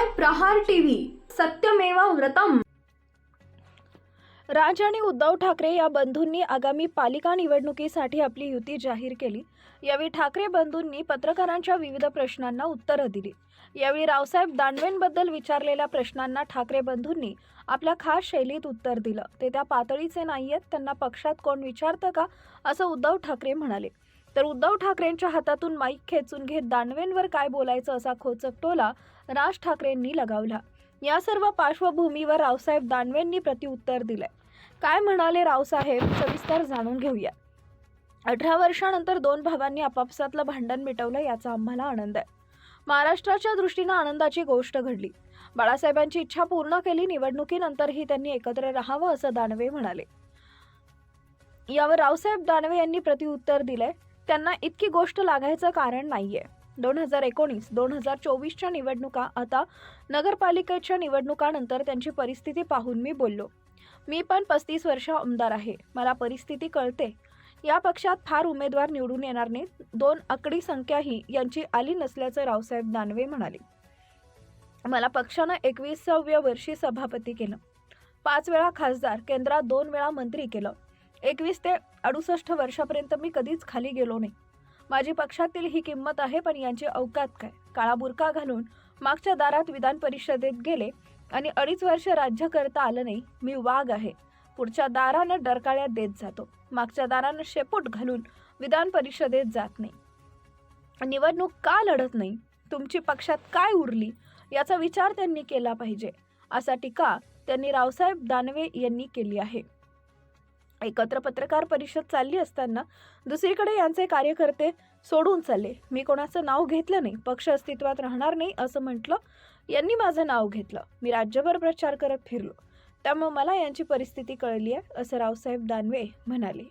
पाहताय प्रहार टीव्ही, सत्यमेव व्रतम। राज आणि उद्धव ठाकरे या बंधूंनी आगामी पालिका निवडणुकीसाठी आपली युती जाहीर केली। यावेळी ठाकरे बंधूंनी पत्रकारांच्या विविध प्रश्नांना उत्तरं दिली। यावेळी रावसाहेब दानवेंबद्दल विचारलेल्या प्रश्नांना ठाकरे बंधूंनी आपल्या खास शैलीत उत्तर दिलं। ते त्या पातळीचे नाहीयेत, त्यांना पक्षात कोण विचारतं का, असं उद्धव ठाकरे म्हणाले। तर उद्धव ठाकरेंच्या हातातून माईक खेचून घेत दानवेंवर काय बोलायचं असा खोचक टोला राज ठाकरेंनी लगावला। या सर्व पार्श्वभूमीवर रावसाहेब दानवेंनी प्रत्युत्तर दिलंय। काय म्हणाले रावसाहेब, सविस्तर जाणून घेऊया। 18 वर्षांनंतर दोन भावांनी आपापसातलं भांडण मिटवलं, याचा आम्हाला आनंद आहे। महाराष्ट्राच्या दृष्टीने आनंदाची गोष्ट घडली। बाळासाहेबांची इच्छा पूर्ण केली। निवडणुकीनंतरही त्यांनी एकत्र राहावं, असं दानवे म्हणाले। यावर रावसाहेब दानवे यांनी प्रत्युत्तर दिलंय, त्यांना इतकी गोष्ट लागायचं कारण नाहीये। 2019-2024च्या निवडणुका, आता नगरपालिकेच्या निवडणुकानंतर त्यांची परिस्थिती पाहून मी बोललो। मी पण 35 वर्ष आमदार आहे, मला परिस्थिती कळते। या पक्षात फार उमेदवार निवडून येणार नाहीत, 2 आकडी संख्याही यांची आली नसल्याचं रावसाहेब दानवे म्हणाले। मला पक्षानं 21व्या वर्षी सभापती केलं, 5 वेळा खासदार, केंद्रात 2 वेळा मंत्री केलं। 21 ते 68 वर्षापर्यंत मी कधीच खाली गेलो नाही। माझी पक्षातील ही किंमत आहे, पण यांची अवकात काय। काळा बुरका घालून मागच्या दारात विधान परिषदेत गेले आणि 2.5 वर्ष राज्य करता आलं नाही। मी वाघ आहे, पुढच्या दारानं डरकाळ्यात देत जातो, मागच्या दारानं शेपूट घालून विधान परिषदेत जात नाही। निवडणूक का लढत नाही, तुमची पक्षात काय उरली, याचा विचार त्यांनी केला पाहिजे, असा टीका त्यांनी रावसाहेब दानवे यांनी केली आहे। एकत्र पत्रकार परिषद चालली असताना दुसरीकडे यांचे कार्यकर्ते सोडून चालले। मी कोणाचं नाव घेतलं नाही, पक्ष अस्तित्वात राहणार नाही असं म्हटलं, यांनी माझं नाव घेतलं। मी राज्यभर प्रचार करत फिरलो, त्यामुळे मला यांची परिस्थिती कळली आहे, असं रावसाहेब दानवे म्हणाले।